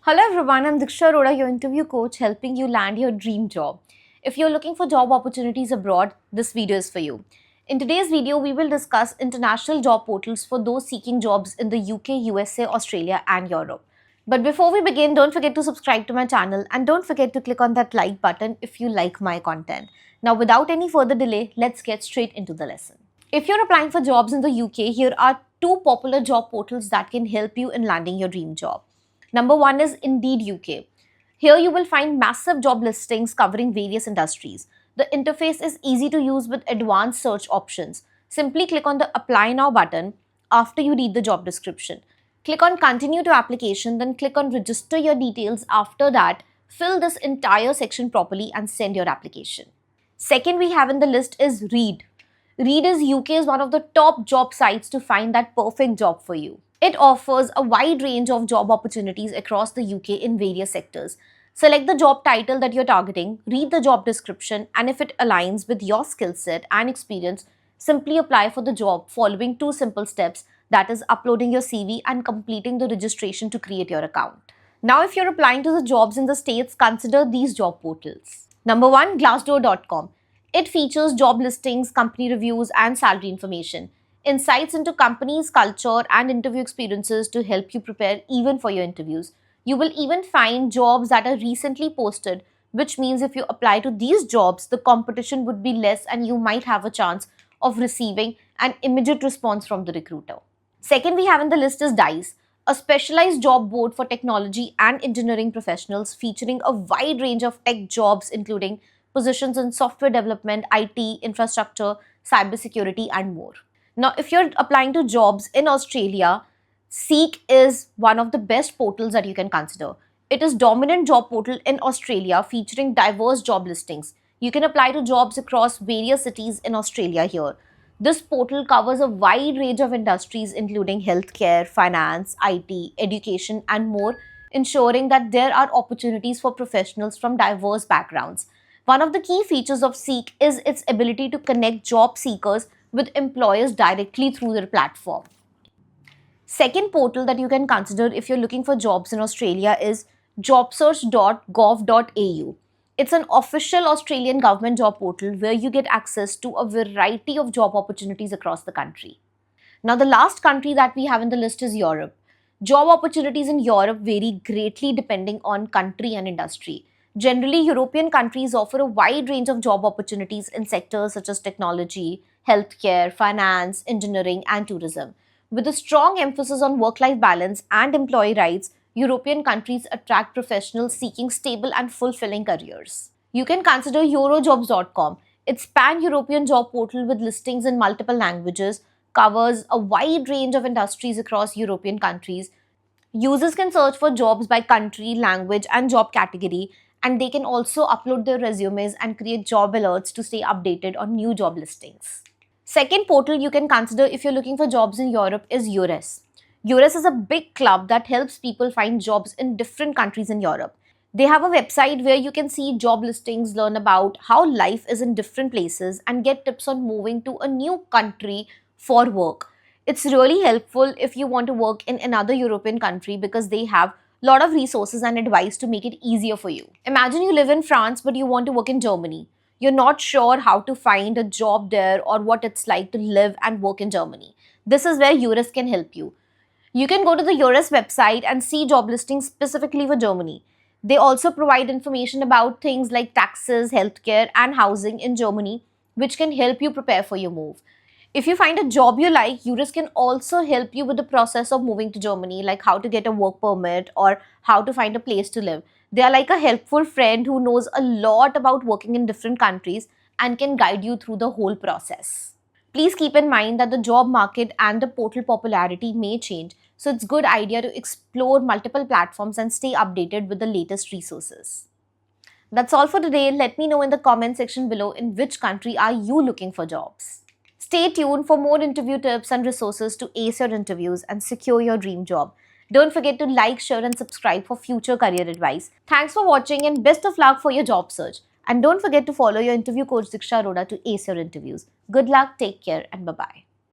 Hello everyone, I'm Diksha Arora, your interview coach, helping you land your dream job. If you're looking for job opportunities abroad, this video is for you. In today's video, we will discuss international job portals for those seeking jobs in the UK, USA, Australia and Europe. But before we begin, don't forget to subscribe to my channel and don't forget to click on that like button if you like my content. Now without any further delay, let's get straight into the lesson. If you're applying for jobs in the UK, here are two popular job portals that can help you in landing your dream job. Number one is Indeed UK. Here you will find massive job listings covering various industries. The interface is easy to use with advanced search options. Simply click on the Apply Now button after you read the job description. Click on Continue to Application, then click on Register your details. After that, fill this entire section properly and send your application. Second we have in the list is Reed. Reed is UK's one of the top job sites to find that perfect job for you. It offers a wide range of job opportunities across the UK in various sectors. Select the job title that you're targeting, read the job description, and if it aligns with your skill set and experience, simply apply for the job following two simple steps, that is uploading your CV and completing the registration to create your account. Now, if you're applying to the jobs in the States, consider these job portals. Number one, Glassdoor.com. It features job listings, company reviews, and salary information. Insights into companies, culture, and interview experiences to help you prepare even for your interviews. You will even find jobs that are recently posted, which means if you apply to these jobs, the competition would be less and you might have a chance of receiving an immediate response from the recruiter. Second we have in the list is Dice, a specialized job board for technology and engineering professionals featuring a wide range of tech jobs including positions in software development, IT, infrastructure, cybersecurity, and more. Now, if you're applying to jobs in Australia, Seek is one of the best portals that you can consider. It is dominant job portal in Australia featuring diverse job listings. You can apply to jobs across various cities in Australia here. This portal covers a wide range of industries including healthcare, finance, IT, education, and more, ensuring that there are opportunities for professionals from diverse backgrounds. One of the key features of Seek is its ability to connect job seekers with employers directly through their platform. Second portal that you can consider if you're looking for jobs in Australia is jobsearch.gov.au. It's an official Australian government job portal where you get access to a variety of job opportunities across the country. Now, the last country that we have in the list is Europe. Job opportunities in Europe vary greatly depending on country and industry. Generally, European countries offer a wide range of job opportunities in sectors such as technology, healthcare, finance, engineering, and tourism. With a strong emphasis on work-life balance and employee rights, European countries attract professionals seeking stable and fulfilling careers. You can consider Eurojobs.com. Its pan-European job portal with listings in multiple languages covers a wide range of industries across European countries. Users can search for jobs by country, language, and job category, and they can also upload their resumes and create job alerts to stay updated on new job listings. Second portal you can consider if you're looking for jobs in Europe is EURES. EURES is a big club that helps people find jobs in different countries in Europe. They have a website where you can see job listings, learn about how life is in different places, and get tips on moving to a new country for work. It's really helpful if you want to work in another European country because they have lot of resources and advice to make it easier for you. Imagine you live in France but you want to work in Germany. You're not sure how to find a job there or what it's like to live and work in Germany. This is where EURES can help you. You can go to the EURES website and see job listings specifically for Germany. They also provide information about things like taxes, healthcare, and housing in Germany, which can help you prepare for your move. If you find a job you like, EURES can also help you with the process of moving to Germany, like how to get a work permit or how to find a place to live. They are like a helpful friend who knows a lot about working in different countries and can guide you through the whole process. Please keep in mind that the job market and the portal popularity may change, so it's a good idea to explore multiple platforms and stay updated with the latest resources. That's all for today. Let me know in the comment section below in which country are you looking for jobs. Stay tuned for more interview tips and resources to ace your interviews and secure your dream job. Don't forget to like, share and subscribe for future career advice. Thanks for watching and best of luck for your job search. And don't forget to follow your interview coach Diksha Arora to ace your interviews. Good luck, take care and bye-bye.